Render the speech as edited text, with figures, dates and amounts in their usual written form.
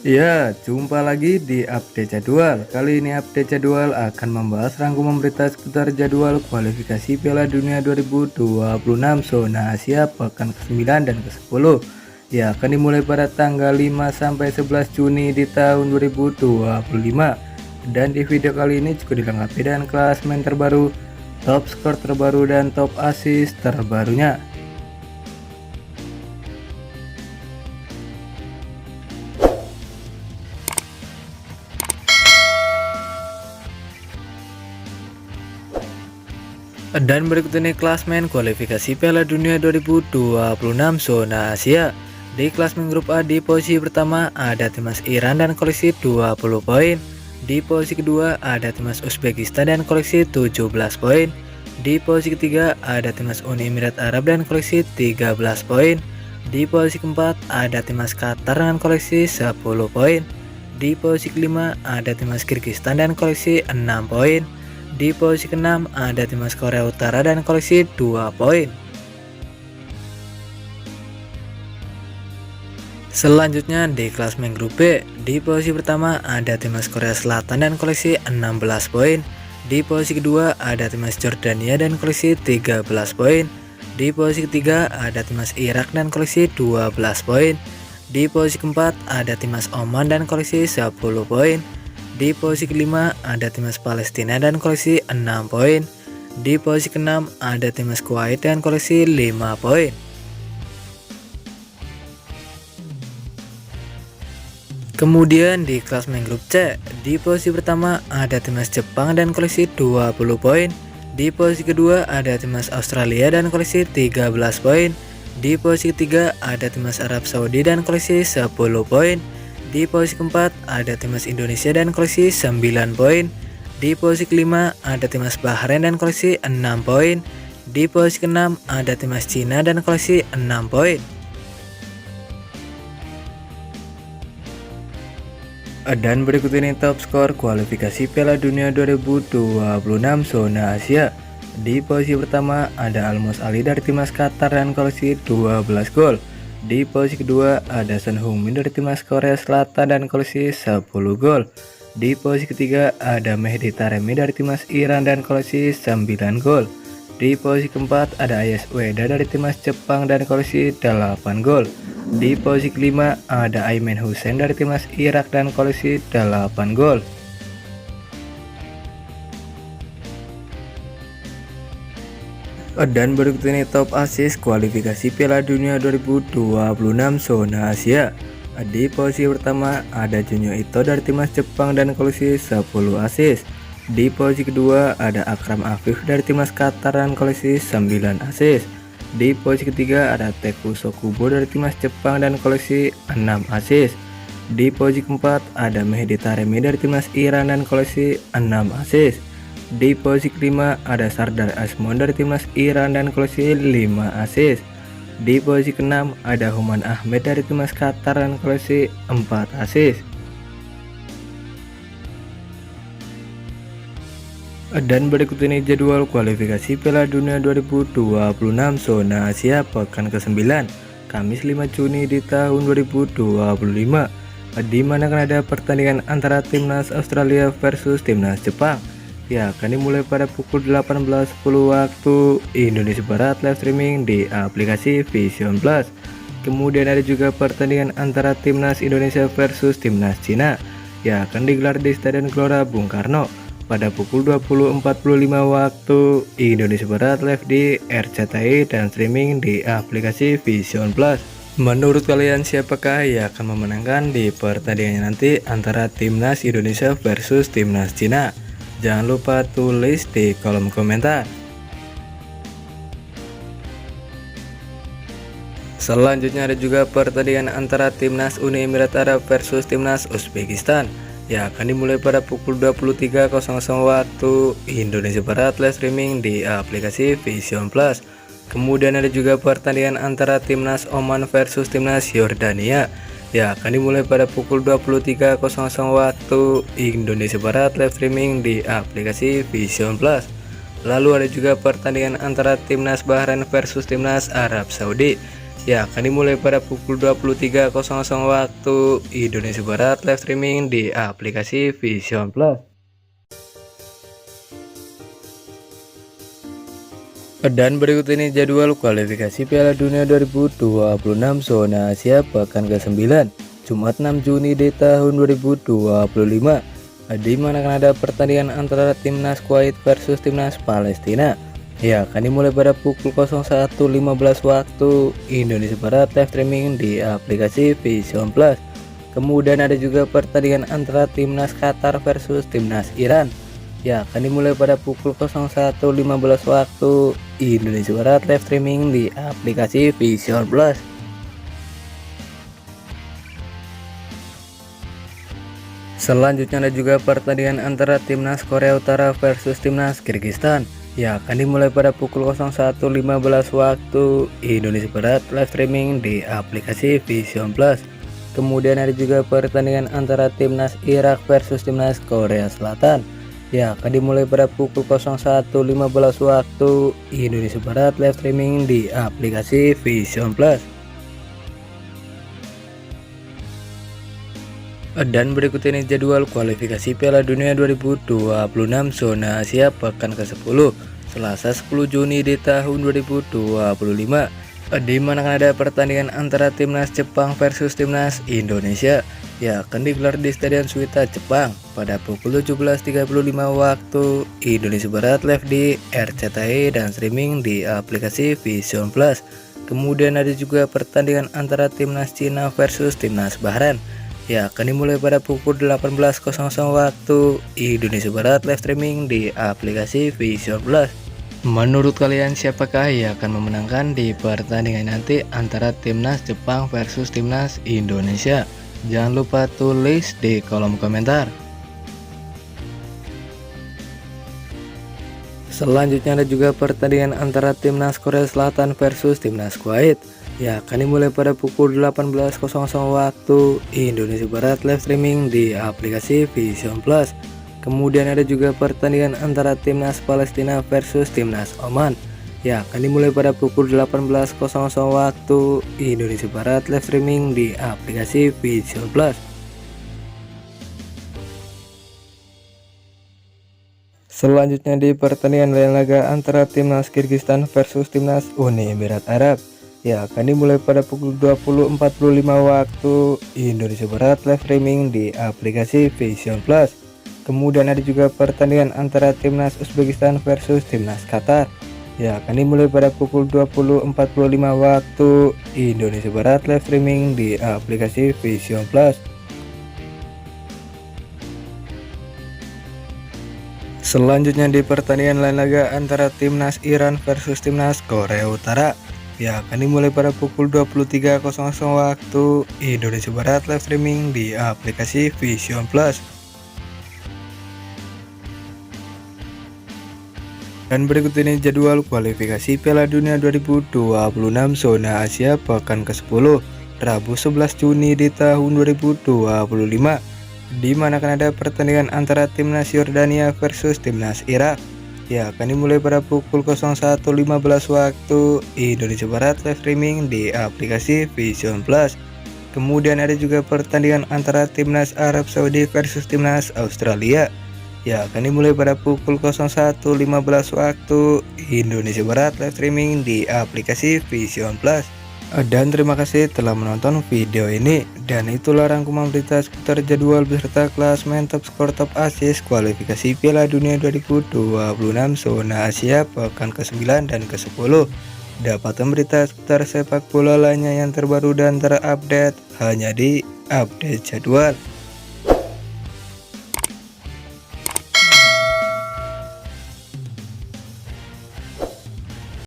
Ya, jumpa lagi di update jadwal. Kali ini update jadwal akan membahas rangkuman berita seputar jadwal kualifikasi Piala Dunia 2026 zona Asia pekan ke-9 dan ke-10. Ya, akan dimulai pada tanggal 5 sampai 11 Juni di tahun 2025. Dan di video kali ini juga dilengkapi dengan klasemen terbaru, top skor terbaru dan top assist terbarunya. Dan berikut ini klasmen kualifikasi Piala Dunia 2026 zona Asia. Di klasmen grup A di posisi pertama ada timnas Iran dan koleksi 20 poin. Di posisi kedua ada timnas Uzbekistan dan koleksi 17 poin. Di posisi ketiga ada timnas Uni Emirat Arab dan koleksi 13 poin. Di posisi keempat ada timnas Qatar dengan koleksi 10 poin. Di posisi kelima ada timnas Kyrgyzstan dan koleksi 6 poin. Di posisi ke-6 ada timnas Korea Utara dan koleksi 2 poin. Selanjutnya di klasmen grup B, di posisi pertama ada timnas Korea Selatan dan koleksi 16 poin. Di posisi kedua ada timnas Jordania dan koleksi 13 poin. Di posisi ketiga ada timnas Irak dan koleksi 12 poin. Di posisi keempat ada timnas Oman dan koleksi 10 poin. Di posisi kelima ada timnas Palestina dan koleksi 6 poin. Di posisi keenam ada timnas Kuwait dan koleksi 5 poin. Kemudian di klasmen grup C, di posisi pertama ada timnas Jepang dan koleksi 20 poin. Di posisi kedua ada timnas Australia dan koleksi 13 poin. Di posisi ketiga ada timnas Arab Saudi dan koleksi 10 poin. Di posisi keempat ada timnas Indonesia dan koleksi 9 poin. Di posisi kelima ada timnas Bahrain dan koleksi 6 poin. Di posisi keenam ada timnas Cina dan koleksi 6 poin. Dan berikut ini top skor kualifikasi Piala Dunia 2026 zona Asia. Di posisi pertama ada Almos Ali dari timnas Qatar dan koleksi 12 gol. Di posisi kedua ada Son Heung-min dari timnas Korea Selatan dan koleksi 10 gol. Di posisi ketiga ada Mehdi Taremi dari timnas Iran dan koleksi 9 gol. Di posisi keempat ada Ayaz Ueda dari timnas Jepang dan koleksi 8 gol. Di posisi kelima ada Aimen Hussein dari timnas Irak dan koleksi 8 gol. Dan berikut ini top assist kualifikasi Piala Dunia 2026 zona Asia. Di posisi pertama ada Junyo Ito dari timnas Jepang dan koleksi 10 assist. Di posisi kedua ada Akram Afif dari timnas Qatar dan koleksi 9 assist. Di posisi ketiga ada Teku Sokubo dari timnas Jepang dan koleksi 6 assist. Di posisi keempat ada Mehdi Taremi dari timnas Iran dan koleksi 6 assist. Di posisi kelima ada Sardar Azmoun dari timnas Iran dan koleksi 5 assist. Di posisi keenam ada Human Ahmed dari timnas Qatar dan koleksi 4 assist. Dan berikut ini jadwal kualifikasi Piala Dunia 2026 zona Asia pekan ke-9 Kamis 5 Juni di tahun 2025, di mana akan ada pertandingan antara timnas Australia versus timnas Jepang. Ya, akan dimulai pada pukul 18.10 waktu Indonesia Barat, live streaming di aplikasi Vision Plus. Kemudian ada juga pertandingan antara timnas Indonesia versus timnas Cina. Ya, akan digelar di Stadion Gelora Bung Karno pada pukul 20.45 waktu Indonesia Barat, live di RCTI dan streaming di aplikasi Vision Plus. Menurut kalian siapakah yang akan memenangkan di pertandingan nanti antara timnas Indonesia versus timnas Cina? Jangan lupa tulis di kolom komentar. Selanjutnya ada juga pertandingan antara timnas Uni Emirat Arab versus timnas Uzbekistan. Ya, akan dimulai pada pukul 23.00 waktu Indonesia Barat, live streaming di aplikasi Vision Plus. Kemudian ada juga pertandingan antara timnas Oman versus timnas Yordania. Ya, akan dimulai pada pukul 23.00 waktu Indonesia Barat, live streaming di aplikasi Vision Plus. Lalu ada juga pertandingan antara timnas Bahrain versus timnas Arab Saudi. Ya, akan dimulai pada pukul 23.00 waktu Indonesia Barat, live streaming di aplikasi Vision Plus. Dan berikut ini jadwal kualifikasi Piala Dunia 2026 zona Asia pekan ke-9, Jumat 6 Juni di tahun 2025, di mana akan ada pertandingan antara timnas Kuwait versus timnas Palestina. Ya, akan dimulai pada pukul 01.15 waktu Indonesia Barat, live streaming di aplikasi Vision Plus. Kemudian ada juga pertandingan antara timnas Qatar versus timnas Iran. Ya, akan dimulai pada pukul 01.15 waktu Indonesia Barat, live streaming di aplikasi Vision Plus. Selanjutnya ada juga pertandingan antara timnas Korea Utara versus timnas Kyrgyzstan. Ya, akan dimulai pada pukul 01.15 waktu Indonesia Barat, live streaming di aplikasi Vision Plus. Kemudian ada juga pertandingan antara timnas Irak versus timnas Korea Selatan. Ya, akan dimulai pada pukul 01.15 waktu Indonesia Barat, live streaming di aplikasi Vision Plus. Dan berikut ini jadwal kualifikasi Piala Dunia 2026 zona Asia pekan ke-10, Selasa 10 Juni di tahun 2025, di mana akan ada pertandingan antara timnas Jepang versus timnas Indonesia. Ya, akan digelar di Stadion Suita Jepang pada pukul 17.35 waktu Indonesia Barat, live di RCTI dan streaming di aplikasi Vision Plus. Kemudian ada juga pertandingan antara timnas Cina versus timnas Bahrain. Ya, akan dimulai pada pukul 18.00 waktu Indonesia Barat, live streaming di aplikasi Vision Plus. Menurut kalian siapakah yang akan memenangkan di pertandingan nanti antara timnas Jepang versus timnas Indonesia? Jangan lupa tulis di kolom komentar. Selanjutnya ada juga pertandingan antara timnas Korea Selatan versus timnas Kuwait. Ya, akan dimulai pada pukul 18.00 waktu Indonesia Barat, live streaming di aplikasi Vision Plus. Kemudian ada juga pertandingan antara timnas Palestina versus timnas Oman. Ya, akan dimulai pada pukul 18.00 waktu Indonesia Barat, live streaming di aplikasi Vision Plus. Selanjutnya di pertandingan lain laga antara timnas Kyrgyzstan versus timnas Uni Emirat Arab. Ya, akan dimulai pada pukul 20.45 waktu Indonesia Barat, live streaming di aplikasi Vision Plus. Kemudian ada juga pertandingan antara timnas Uzbekistan versus timnas Qatar. Ya, akan dimulai pada pukul 20.45 waktu Indonesia Barat, live streaming di aplikasi Vision Plus. Selanjutnya di pertandingan lain laga antara timnas Iran versus timnas Korea Utara. Ya, akan dimulai pada pukul 23.00 waktu Indonesia Barat, live streaming di aplikasi Vision Plus. Dan berikut ini jadwal kualifikasi Piala Dunia 2026 zona Asia pekan ke-10, Rabu 11 Juni di tahun 2025, di mana akan ada pertandingan antara timnas Yordania versus timnas Irak. Ya, akan dimulai pada pukul 01.15 waktu Indonesia Barat, live streaming di aplikasi Vision Plus. Kemudian ada juga pertandingan antara timnas Arab Saudi versus timnas Australia. Ya, akan dimulai pada pukul 01.15 waktu Indonesia Barat, live streaming di aplikasi Vision Plus. Dan terima kasih telah menonton video ini. Dan itulah rangkuman berita seputar jadwal beserta klasmen top skor top asis kualifikasi Piala Dunia 2026 zona Asia pekan ke-9 dan ke-10. Dapatkan berita seputar sepak bola lainnya yang terbaru dan terupdate hanya di Update Jadwal.